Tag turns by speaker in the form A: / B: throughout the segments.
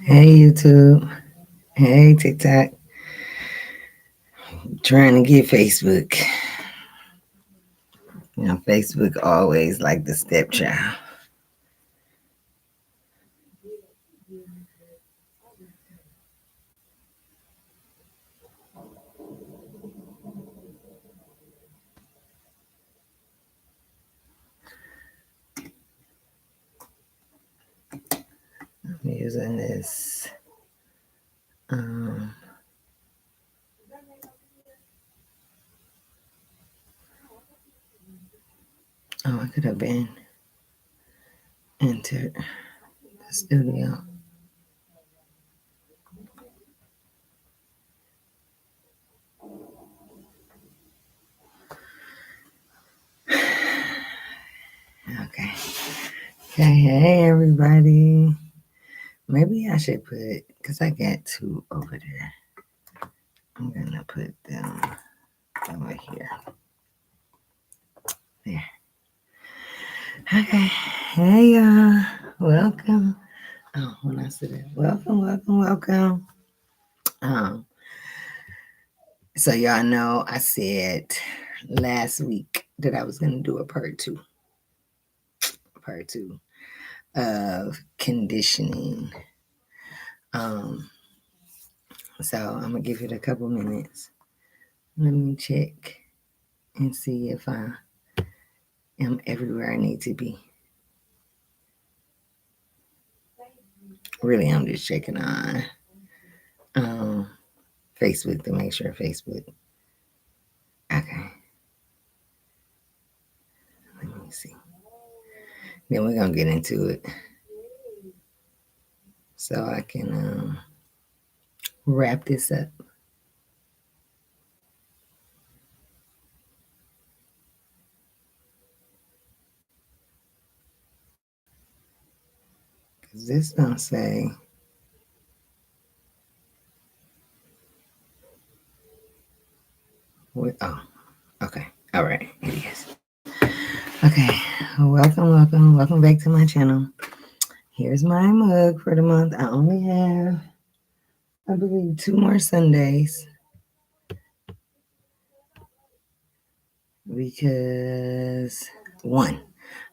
A: Hey YouTube. Hey TikTok. Trying to get Facebook. Facebook always like the stepchild. I'm using this. Um, I could have been entered the studio. Okay. Okay. Hey everybody. Maybe I should put because I got two over there. I'm gonna put them over here. There. Okay. Hey y'all. Welcome. Oh, when I said that, welcome. Um, so y'all know I said last week that I was gonna do a part two of conditioning. Um, so I'm gonna give it a couple minutes. Let me check and see if I am everywhere I need to be. Really, I'm just checking on um, Facebook to make sure Facebook. Okay, let me see. Then we're gonna get into it so I can wrap this up. Cause this don't say. Oh, okay. All right. Here it is. Okay. Welcome back to my channel. Here's my mug for the month. I only have, I believe, 2 more Sundays because one.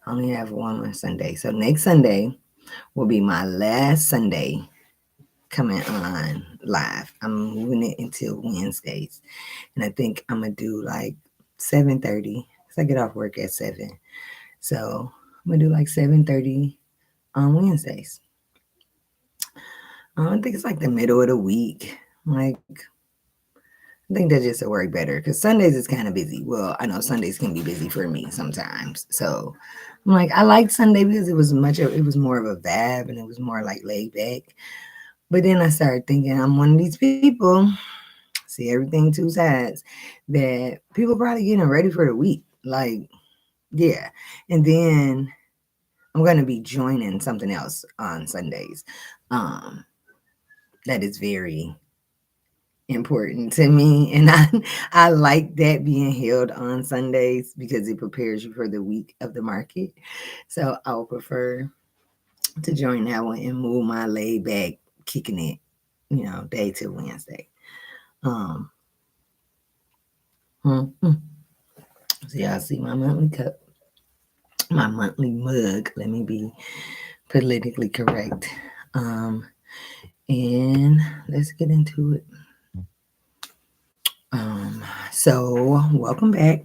A: I only have 1 more Sunday. So next Sunday will be my last Sunday coming on live. I'm moving it until Wednesdays. And I think I'm gonna do like 7:30 because I get off work at 7. So I'm gonna do like 7:30 on Wednesdays. I think it's like the middle of the week. Like I think that just will work better because Sundays is kind of busy. Well, I know Sundays can be busy for me sometimes. So I'm like, I liked Sunday because it was more of a vibe and it was more like laid back. But then I started thinking I'm one of these people, see everything two sides, that people probably getting ready for the week. Like, yeah. And then I'm gonna be joining something else on Sundays. That is very important to me, and I like that being held on Sundays because it prepares you for the week of the market. So I would prefer to join that one and move my laid back, kicking it, day to Wednesday. Um, so y'all see my monthly cup, my monthly mug. Let me be politically correct. And let's get into it. So welcome back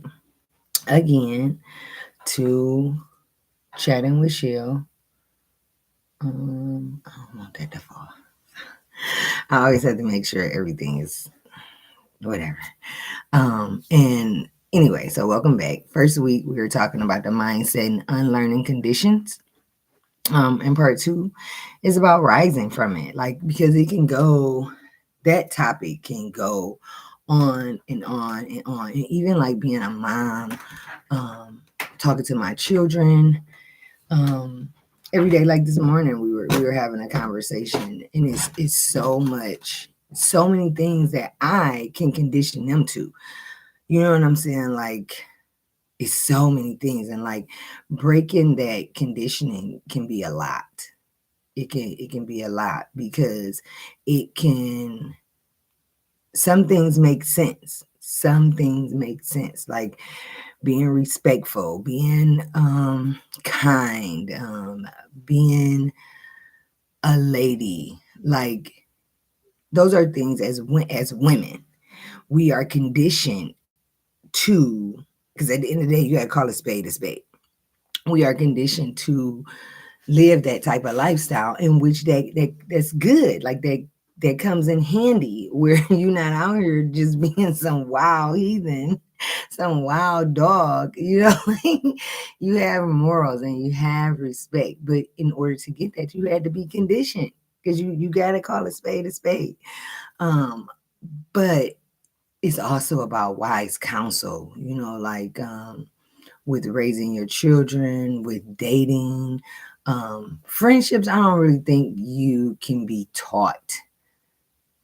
A: again to Chatting with Chell. I don't want that to fall. I always have to make sure everything is whatever. And anyway, so welcome back. First week we were talking about the mindset and unlearning conditions. And part two is about rising from it, like because it can go. That topic can go on and on and on, and even like being a mom, talking to my children, every day. Like this morning, we were having a conversation, and it's so much, so many things that I can condition them to. You know what I'm saying? Like it's so many things, and like breaking that conditioning can be a lot. it can be a lot, because it can, some things make sense. Some things make sense, like being respectful, being kind, being a lady. Like, those are things as women we are conditioned to, because at the end of the day, you got to call a spade a spade. We are conditioned to live that type of lifestyle, in which that's good. Like, that comes in handy, where you're not out here just being some wild heathen, some wild dog, like, you have morals and you have respect. But in order to get that, you had to be conditioned, because you got to call a spade a spade. But it's also about wise counsel, like, with raising your children, with dating, friendships. I don't really think you can be taught.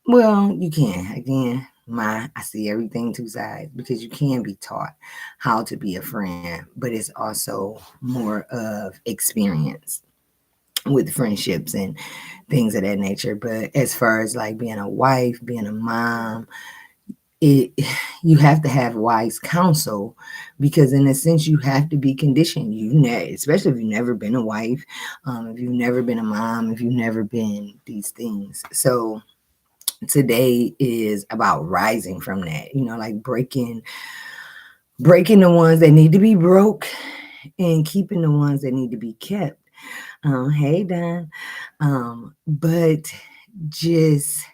A: Well, you can. Again, I see everything two sides, because you can be taught how to be a friend, but it's also more of experience with friendships and things of that nature. But as far as like being a wife, being a mom, it you have to have wise counsel, because in a sense you have to be conditioned. Especially if you've never been a wife, if you've never been a mom, if you've never been these things. So today is about rising from that, like breaking the ones that need to be broke, and keeping the ones that need to be kept. Hey, Don. But just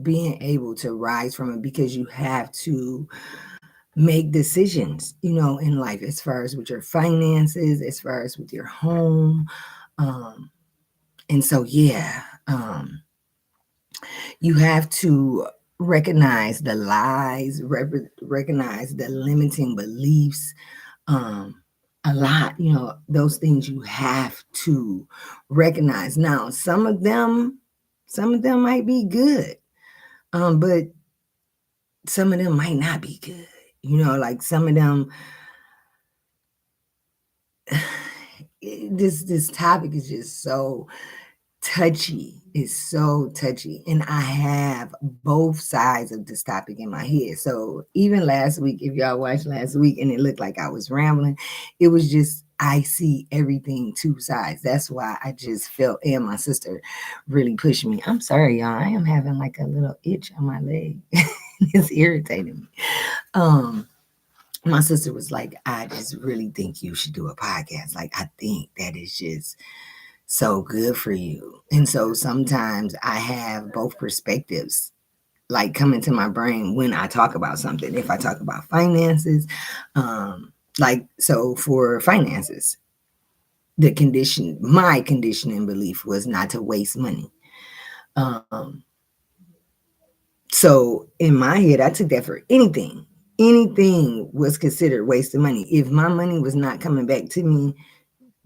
A: being able to rise from it, because you have to make decisions, in life, as far as with your finances, as far as with your home. And so, yeah, you have to recognize the lies, recognize the limiting beliefs, a lot, those things you have to recognize. Now, some of them might be good, but some of them might not be good. Like, some of them, this topic is just so touchy. It's so touchy, and I have both sides of this topic in my head. So even last week, if y'all watched last week and it looked like I was rambling, it was just, I see everything two sides. That's why I just felt, and my sister really pushed me. I'm sorry, y'all, I am having like a little itch on my leg. It's irritating me. My sister was like, I just really think you should do a podcast. Like, I think that is just so good for you. And so sometimes I have both perspectives like come into my brain when I talk about something. If I talk about finances, so for finances, my conditioning belief was not to waste money. So in my head, I took that for anything. Anything was considered wasting money. If my money was not coming back to me,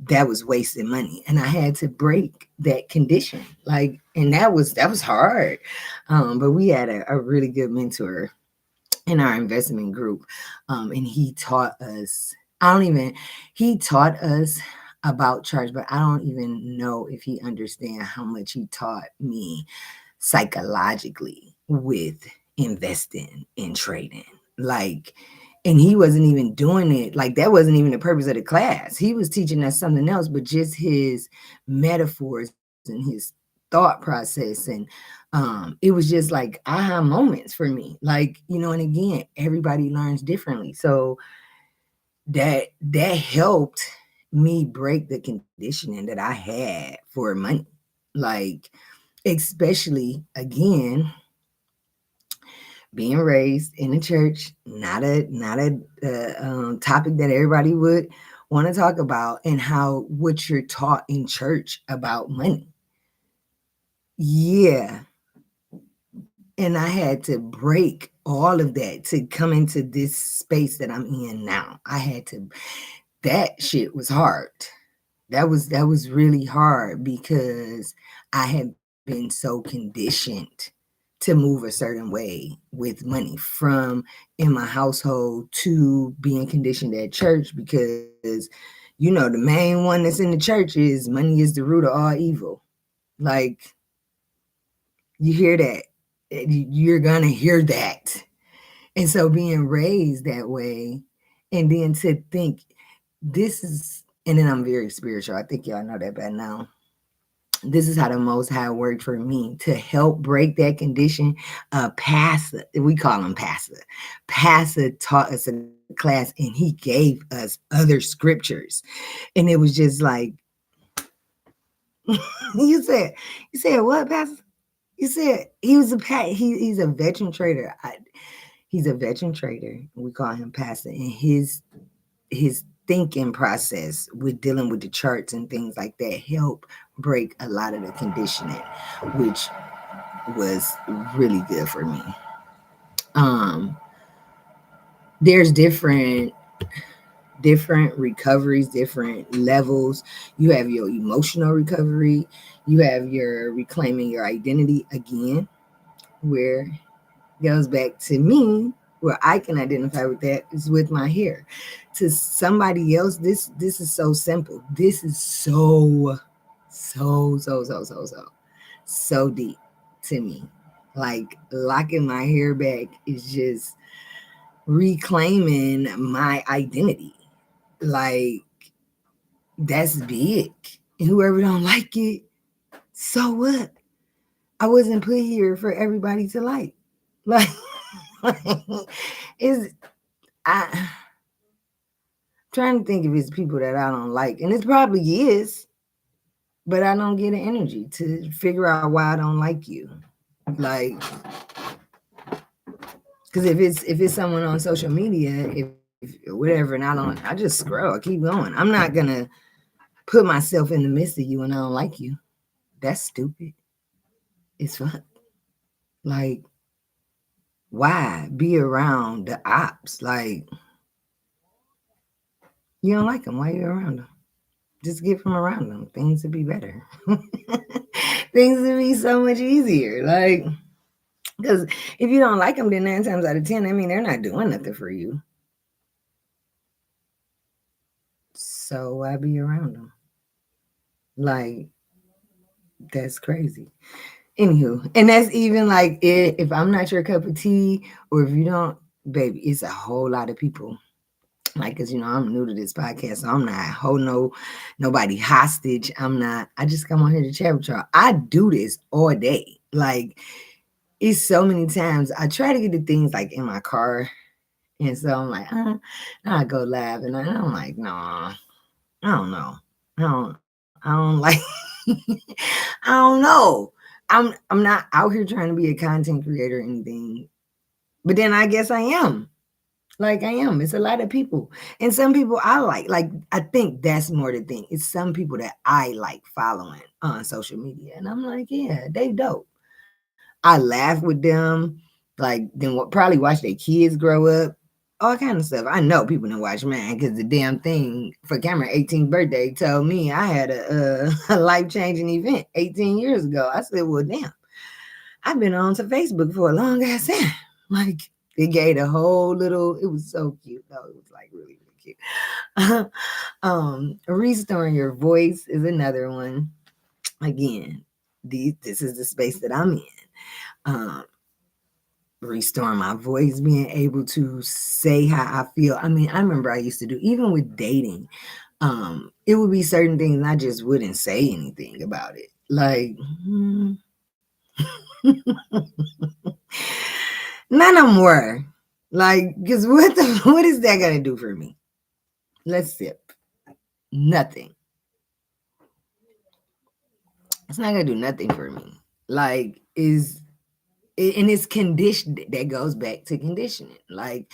A: that was wasting money, and I had to break that condition. Like, and that was hard. But we had a really good mentor in our investment group, and he taught us. He taught us about charts, but I don't even know if he understand how much he taught me psychologically with investing and trading. Like, and he wasn't even doing it. Like, that wasn't even the purpose of the class. He was teaching us something else, but just his metaphors and his thought process. And it was just like aha moments for me. Like, and again, everybody learns differently. So that helped me break the conditioning that I had for money. Like, especially again, being raised in a church, not a topic that everybody would want to talk about, and how what you're taught in church about money. Yeah. And I had to break all of that to come into this space that I'm in now. That shit was hard. That was really hard, because I had been so conditioned to move a certain way with money, from in my household to being conditioned at church, because The main one that's in the church is money is the root of all evil. Like, you hear that. You're going to hear that. And so being raised that way, and then to think this is, and then I'm very spiritual. I think y'all know that by now. This is how the Most High worked for me to help break that condition. Pastor, we call him Pastor. Pastor taught us a class, and he gave us other scriptures, and it was just like, you said, what, Pastor? You said he was he's a veteran trader. He's a veteran trader. We call him Pastor, and his thinking process with dealing with the charts and things like that help break a lot of the conditioning, which was really good for me. Um, there's different recoveries, different levels. You have your emotional recovery, you have your reclaiming your identity again, where goes back to me, where I can identify with that is with my hair. To somebody else, this is so simple. This is so deep to me. Like, locking my hair back is just reclaiming my identity. Like, that's big. And whoever don't like it, so what? I wasn't put here for everybody to like. Like, is I trying to think if it's people that I don't like, and it probably is, but I don't get the energy to figure out why I don't like you. Like, because if it's someone on social media, if whatever, and I just scroll, I keep going. I'm not gonna put myself in the midst of you and I don't like you. That's stupid. It's fun. Like, why be around the ops? Like, you don't like them. Why are you around them? Just get from around them. Things would be better. Things would be so much easier. Like, because if you don't like them, then 9 times out of 10, I mean, they're not doing nothing for you. So why be around them? Like, that's crazy. Anywho, and that's even like if I'm not your cup of tea, or if you don't, baby, it's a whole lot of people. Like, cause I'm new to this podcast, so I'm not holding nobody hostage. I just come on here to chat with y'all. I do this all day. Like, it's so many times I try to get the things like in my car, and so I'm like, I go live, and I'm like, nah, I don't know, I don't like, I don't know. I'm not out here trying to be a content creator or anything, but then I guess I am. Like, I am. It's a lot of people. And some people I like. Like, I think that's more the thing. It's some people that I like following on social media. And I'm like, yeah, they dope. I laugh with them. Like, then probably watch their kids grow up. All kind of stuff. I know people didn't watch mine because the damn thing for Cameron's 18th birthday told me I had a life-changing event 18 years ago. I said, well, damn. I've been on to Facebook for a long ass time. Like, it gave a whole little, it was so cute though. It was like really, really cute. Restoring your voice is another one. Again, this is the space that I'm in. Restoring my voice, being able to say how I feel. I mean, I remember I used to do, even with dating, it would be certain things and I just wouldn't say anything about it. Like, none of them were. Like, because what is that gonna do for me? Let's sip. Nothing. It's not gonna do nothing for me. Like, and it's conditioned. That goes back to conditioning. Like,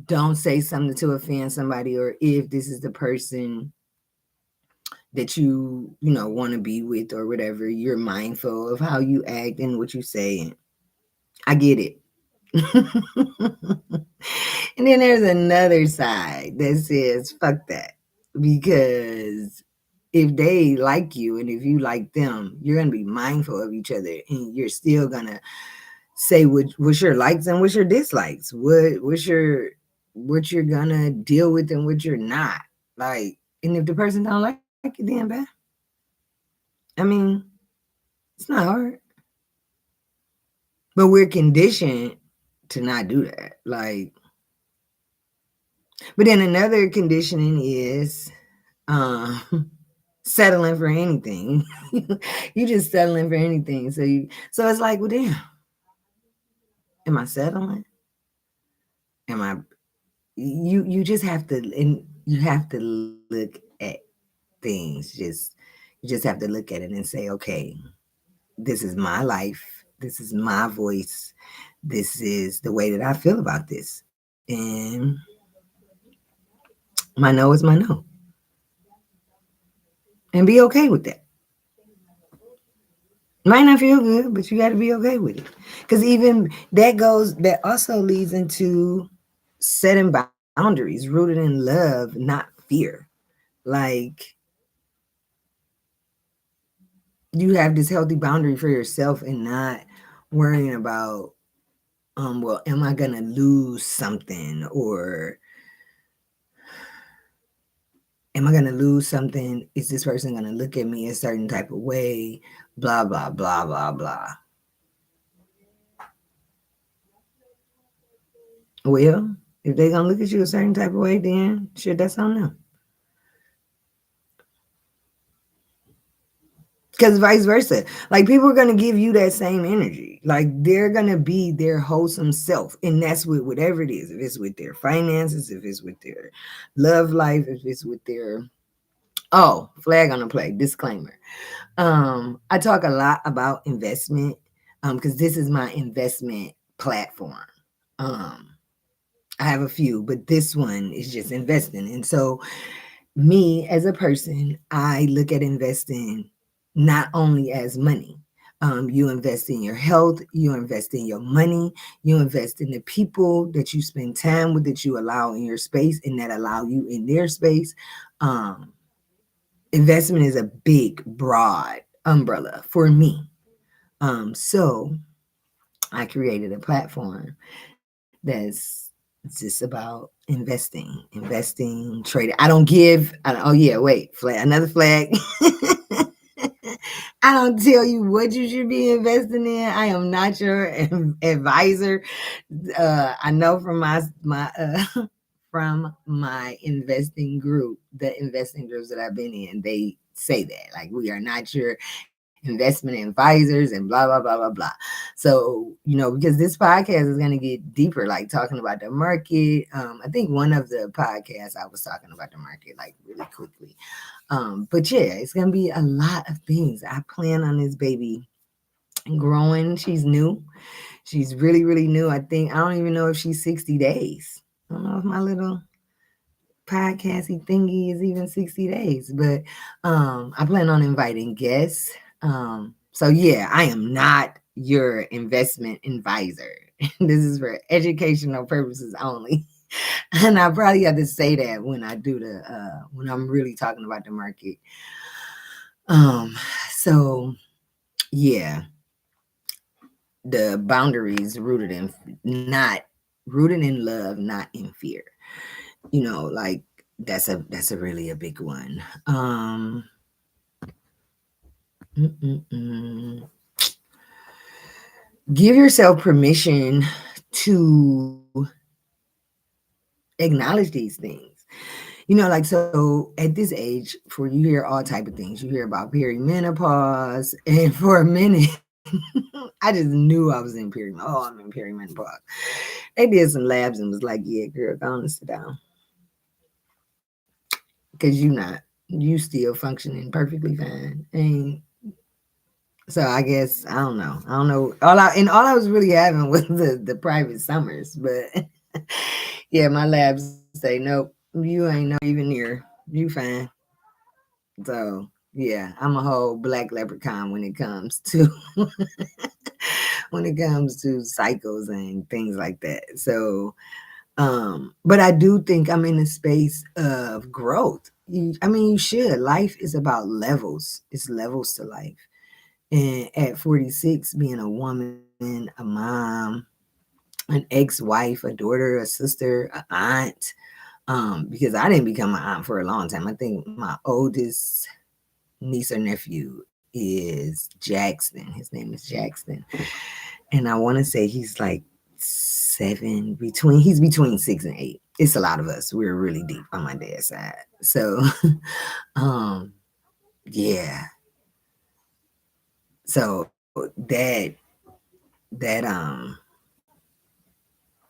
A: don't say something to offend somebody, or if this is the person that you want to be with or whatever, you're mindful of how you act and what you say. And I get it. And then there's another side that says fuck that, because if they like you and if you like them, you're going to be mindful of each other, and you're still going to say what's your likes and what's your dislikes, what's your what you're gonna deal with and what you're not. Like, and if the person don't like it, then bad. I mean, it's not hard. But we're conditioned to not do that. Like, but then another conditioning is settling for anything. You just settling for anything. So it's like, well, damn, am I settling? Am I? You just have to, and you have to look at things. You just have to look at it and say, okay, this is my life. This is my voice. This is the way that I feel about this, and my no is my no, and be okay with that. Might not feel good, but you got to be okay with it. Because even that also leads into setting boundaries rooted in love, not fear. Like, you have this healthy boundary for yourself and not worrying about, well, am I going to lose something? Or am I going to lose something? Is this person going to look at me a certain type of way? Blah, blah, blah, blah, blah. Well, if they're going to look at you a certain type of way, then shit, that's on them. Because vice versa. Like, people are going to give you that same energy. Like, they're going to be their wholesome self. And that's with whatever it is. If it's with their finances, if it's with their love life, if it's with their, oh, flag on the play, disclaimer. I talk a lot about investment because this is my investment platform. Um, I have a few, but this one is just investing. And so, me as a person, I look at investing not only as money. You invest in your health, you invest in your money, you invest in the people that you spend time with, that you allow in your space and that allow you in their space. Um, Investment is a big, broad umbrella for me. So I created a platform that's just about investing, trading. I don't give. Oh yeah, wait, flag, another flag. I don't tell you what you should be investing in. I am not your advisor. I know from my from my investing group, the investing groups that I've been in, they say that, like, we are not your investment advisors and blah blah blah blah blah. So, because this podcast is going to get deeper, like talking about the market. I think one of the podcasts I was talking about the market like really quickly. But yeah, it's going to be a lot of things. I plan on this baby growing. She's new. She's really, really new. I don't even know if she's 60 days. I don't know if my little podcasty thingy is even 60 days, but I plan on inviting guests. So yeah, I am not your investment advisor. This is for educational purposes only. And I probably have to say that when I do when I'm really talking about the market. So yeah, the boundaries rooted in love, not in fear. Like, that's a really a big one. Mm-mm-mm. Give yourself permission to acknowledge these things. Like, so at this age, for you hear all type of things. You hear about perimenopause, and for a minute, I just knew I was in perimenopause. Oh, I'm in perimenopause. They did some labs and was like, "Yeah, girl, go on and sit down, because you still functioning perfectly fine." And so I guess I don't know. All I was really having was the private summers, but yeah, my labs say nope, you ain't no even near. You fine. So yeah, I'm a whole black leprechaun when it comes to when it comes to cycles and things like that. So but I do think I'm in a space of growth. You should. Life is about levels. It's levels to life. And at 46, being a woman, a mom, an ex-wife, a daughter, a sister, an aunt. Because I didn't become an aunt for a long time. I think my oldest niece or nephew is Jackson. His name is Jackson. And I want to say he's like he's between 6 and 8. It's a lot of us. We're really deep on my dad's side. So, um, yeah. So that I'm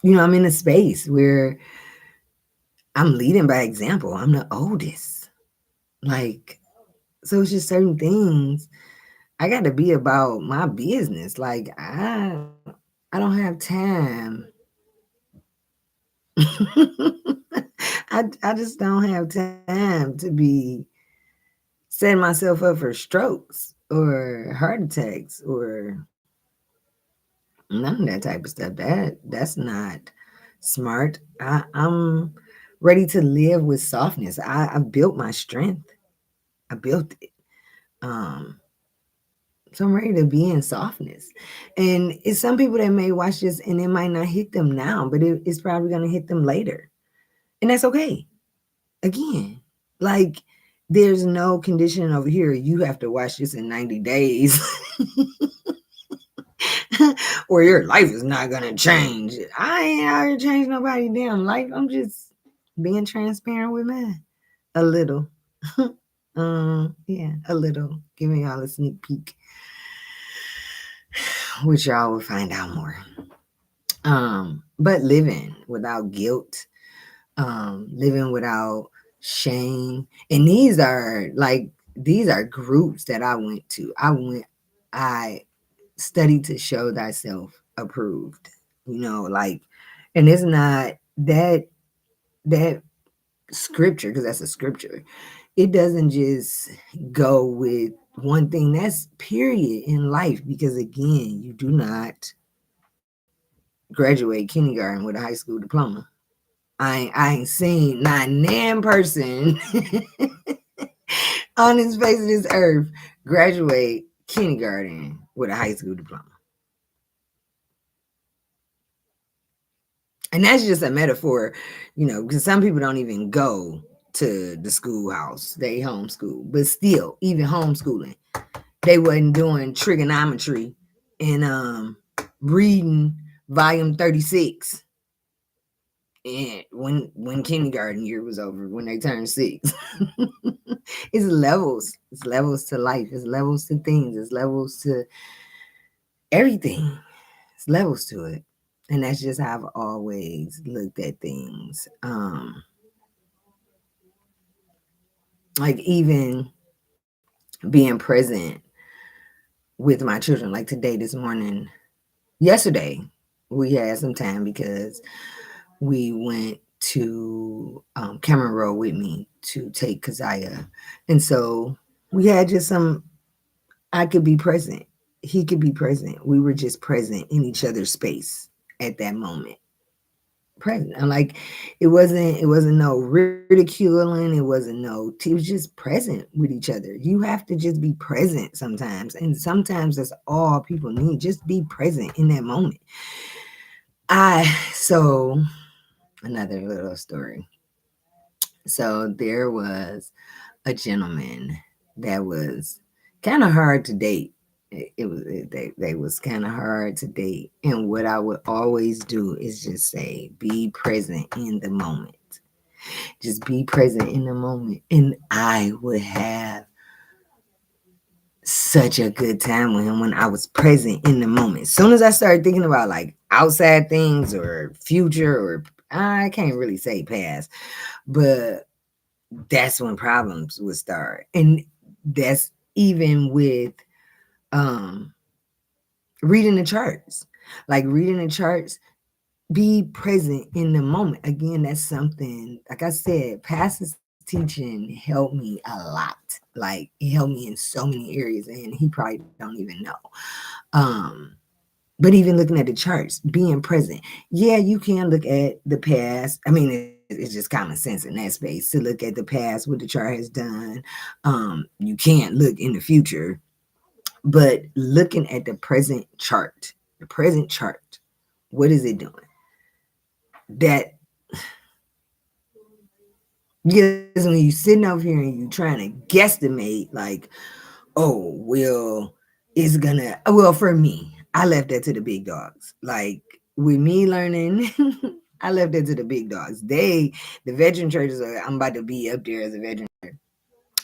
A: in a space where I'm leading by example. I'm the oldest. Like, so it's just certain things I got to be about my business. Like, I don't have time. I just don't have time to be setting myself up for strokes or heart attacks or none of that type of stuff. That's not smart. I'm ready to live with softness. I built my strength. I built it. Um, so I'm ready to be in softness. And it's some people that may watch this and it might not hit them now, but it's probably going to hit them later. And that's okay. Again, like there's no condition over here. You have to watch this in 90 days or your life is not going to change. I ain't out here change nobody's damn life. I'm just being transparent with man a little. Yeah, a little. Giving y'all a sneak peek, which y'all will find out more. But living without guilt, living without shame, and these are groups that I went to. I studied to show thyself approved. Like, and it's not that scripture because that's a scripture. It doesn't just go with one thing. That's period in life because again, you do not graduate kindergarten with a high school diploma. I ain't seen not nan person on this face of this earth graduate kindergarten with a high school diploma. And that's just a metaphor, because some people don't even go to the schoolhouse. They homeschool. But still, even homeschooling, they wasn't doing trigonometry and reading volume 36 and when kindergarten year was over, when they turned 6. It's levels. It's levels to life. It's levels to things. It's levels to everything. It's levels to it. And that's just how I've always looked at things. Like even being present with my children, like today, this morning, yesterday, we had some time because we went to Cameron Road with me to take Keziah. And so we had just I could be present. He could be present. We were just present in each other's space at that moment. Present. And like it wasn't no ridiculing. It wasn't no, it was just present with each other. You have to just be present sometimes. And sometimes that's all people need. Just be present in that moment. So another little story. So there was a gentleman that was kind of hard to date. They was kind of hard to date. And what I would always do is just say, be present in the moment. Just be present in the moment. And I would have such a good time with him when I was present in the moment. As soon as I started thinking about like outside things or future or I can't really say past, but that's when problems would start. And that's even with reading the charts. Like reading the charts, be present in the moment. Again, that's something, like I said, pastor's teaching helped me a lot. Like it helped me in so many areas, and he probably don't even know. But even looking at the charts, being present. Yeah, you can look at the past. I mean, it's just common sense in that space to look at the past, what the chart has done. You can't look in the future, but looking at the present chart, what is it doing? that because when you sitting over here and you trying to guesstimate, like, oh, well, it's gonna, well, for me, I left that to the big dogs. Like, with me learning, I left that to the big dogs. The veteran churches I'm about to be up there as a veteran,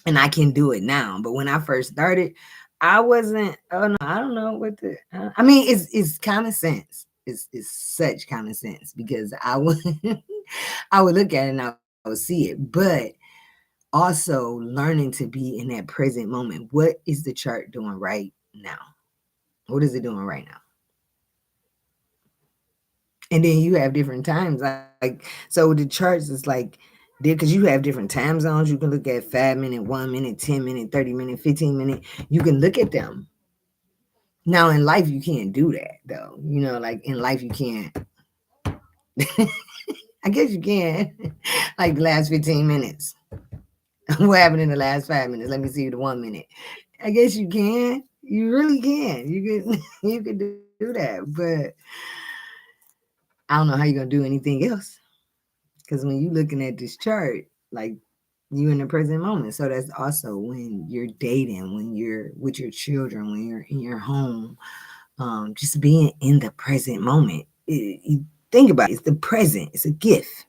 A: and I can do it now. But when I first started, I wasn't, oh no, I don't know what the, I mean, it's common sense. It's such common sense because I would, I would look at it and I would see it. But also learning to be in that present moment. What is the chart doing right now? What is it doing right now? And then you have different times. Like, so the charts is like, because you have different time zones. You can look at 5 minute, 1 minute, 10 minute, 30 minute, 15 minute. You can look at them. Now in life, you can't do that though. You know, like in life, you can't. I guess you can. Like the last 15 minutes. What happened in the last 5 minutes? Let me see the 1 minute. I guess you can. You really can. You can you can do that. But I don't know how you're gonna do anything else. Because when you looking at this chart, like you in the present moment. So that's also when you're dating, when you're with your children, when you're in your home, just being in the present moment. You think about it, it's the present. It's a gift.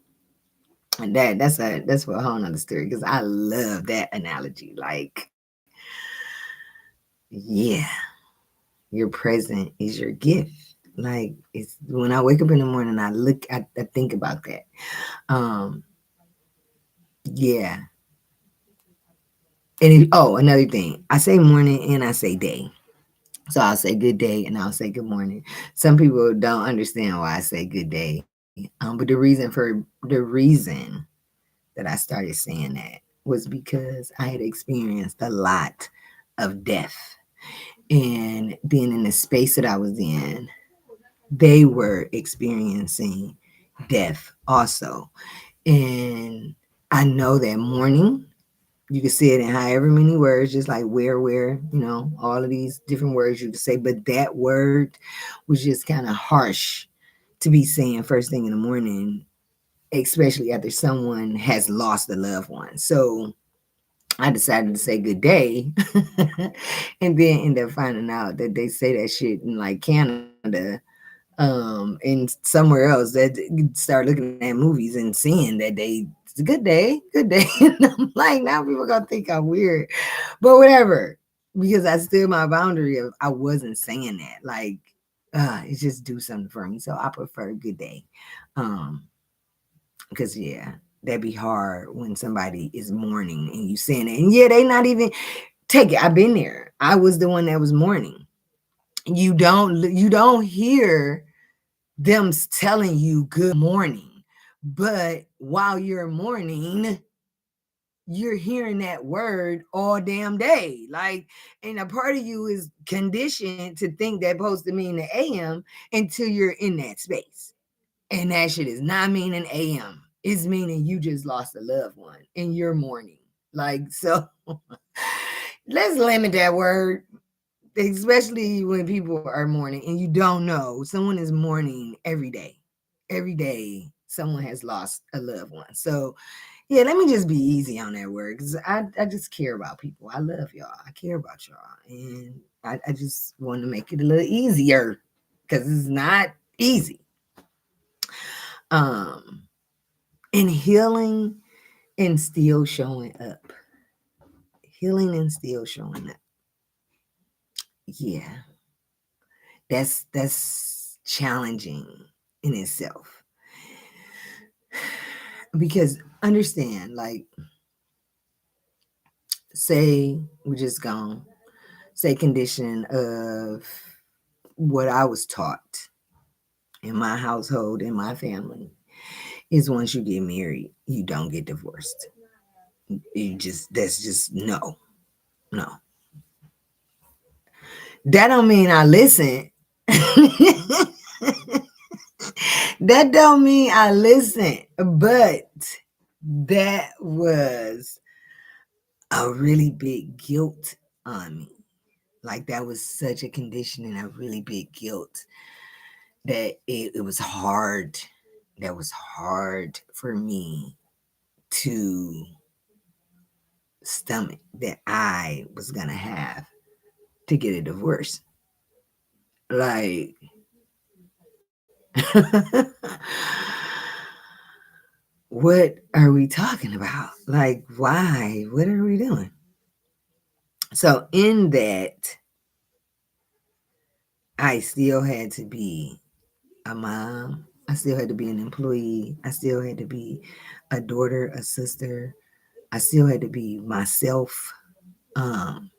A: And that's for a whole nother story because I love that analogy. Like, yeah, your present is your gift. Like it's when I wake up in the morning, I think about that. Um, yeah. Another thing, I say morning and I say day. So I'll say good day and I'll say good morning. Some people don't understand why I say good day. But the reason that I started saying that was because I had experienced a lot of death. And being in the space that I was in, they were experiencing death also. And I know that mourning, you can say it in however many words, just like where, all of these different words you could say. But that word was just kind of harsh to be saying first thing in the morning, especially after someone has lost a loved one. So I decided to say good day and then end up finding out that they say that shit in like Canada and somewhere else that start looking at movies and seeing that it's a good day. And I'm like, now people gonna think I'm weird, but whatever, because I stood my boundary of I wasn't saying that. Like, it just do something for me. So I prefer good day, because yeah, that'd be hard when somebody is mourning and you saying it, and yeah, they not even take it. I've been there. I was the one that was mourning. You don't hear them telling you good morning. But while you're mourning, you're hearing that word all damn day. Like, and a part of you is conditioned to think that supposed to mean the AM until you're in that space. And that shit is not meaning AM. It's meaning you just lost a loved one and you're mourning. Like, so let's limit that word, especially when people are mourning and you don't know. Someone is mourning every day. Every day, someone has lost a loved one. So, yeah, let me just be easy on that word because I just care about people. I love y'all. I care about y'all. And I just want to make it a little easier because it's not easy. Um, and healing and still showing up. Healing and still showing up. Yeah, that's challenging in itself. Because understand, like, say we just gone, say condition of what I was taught in my household, in my family, is once you get married, you don't get divorced. That's just no. That don't mean I listen. That don't mean I listen, but that was a really big guilt on me. Like that was such a condition and a really big guilt that it was hard. that was hard for me to stomach, that I was going to have to get a divorce. Like, what are we talking about? Like, why? What are we doing? So, in that, I still had to be a mom. I still had to be an employee. I still had to be a daughter, a sister. I still had to be myself. Um,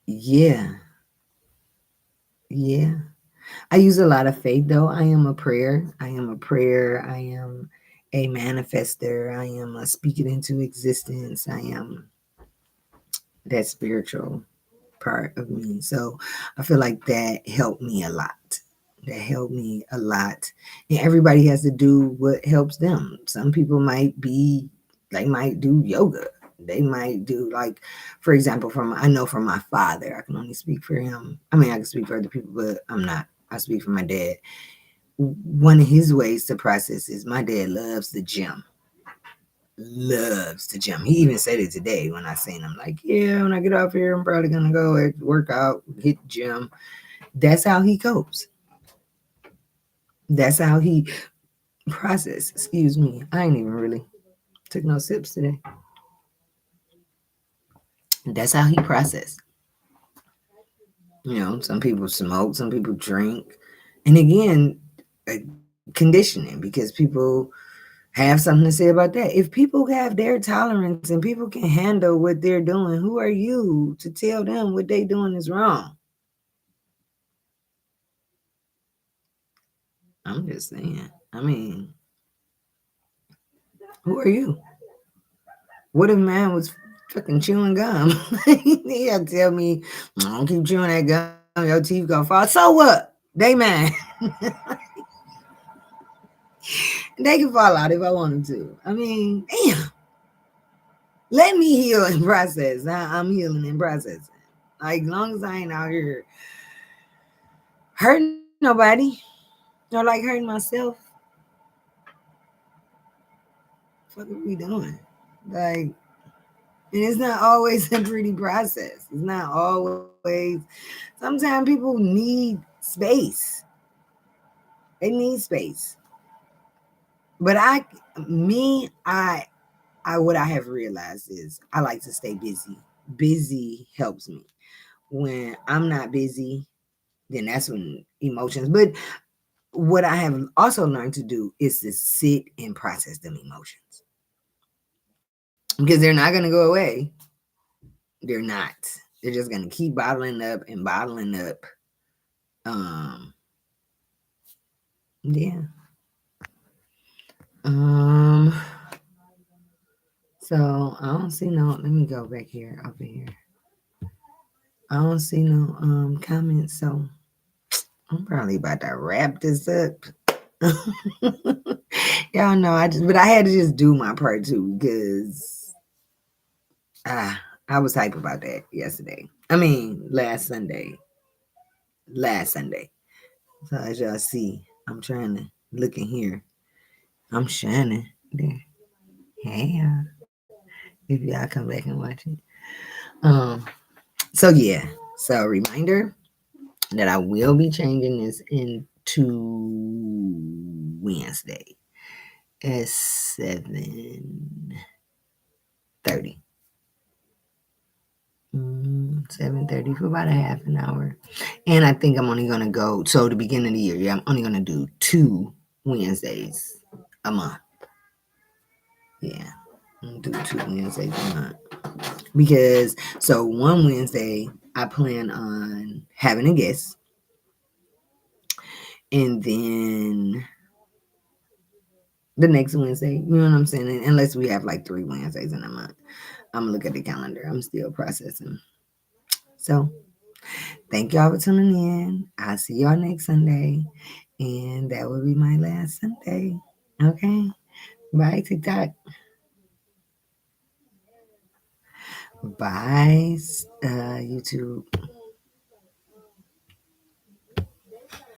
A: yeah, yeah. I use a lot of faith though. I am a prayer. I am a prayer. I am a manifester. I am a speak it into existence. I am that spiritual part of me. So I feel like that helped me a lot. That helped me a lot. And everybody has to do what helps them. Some people they might do yoga. They might do, like, for example, I know from my father, I can only speak for him. I mean, I can speak for other people, but I'm not. I speak for my dad. One of his ways to process is my dad loves the gym. Loves the gym. He even said it today when I seen him. Like, yeah, when I get off here, I'm probably gonna go work out, hit the gym. That's how he copes. That's how he process. Excuse me. I ain't even really took no sips today. That's how he process. Some people smoke, some people drink, and again, conditioning, because people have something to say about that. If people have their tolerance and people can handle what they're doing, who are you to tell them what they doing is wrong? I'm just saying. I mean, who are you? What if man was fucking chewing gum? He had to tell me, don't keep chewing that gum, your teeth gonna fall. So what? They man. They can fall out if I want them to. I mean, damn. Let me heal and process. I'm healing and processing. Like, as long as I ain't out here hurting nobody or like hurting myself, what are we doing? Like, and it's not always a pretty process. It's not always. Sometimes people need space. They need space. But what I have realized is I like to stay busy. Busy helps me. When I'm not busy, then that's when emotions. But what I have also learned to do is to sit and process them emotions, because they're not going to go away. They're not. They're just going to keep bottling up and bottling up. Yeah. So I don't see no. Let me go back here, over here. I don't see no comments. So I'm probably about to wrap this up. Y'all know but I had to just do my part too, because I was hype about that yesterday. I mean, last Sunday. So as y'all see, I'm trying to look in here. I'm shining there. Hey, if y'all come back and watch it. Um. So yeah. So reminder that I will be changing this into Wednesday at 7:30. 7:30 for about a half an hour. And I think I'm only gonna go, so the beginning of the year, I'm only gonna do 2 Wednesdays a month. Yeah. I'm gonna do 2 Wednesdays a month. Because so one Wednesday I plan on having a guest. And then the next Wednesday, you know what I'm saying? Unless we have like 3 Wednesdays in a month. I'm gonna look at the calendar. I'm still processing. So thank y'all for tuning in. I'll see y'all next Sunday. And that will be my last Sunday. Okay. Bye, TikTok. Bye, YouTube.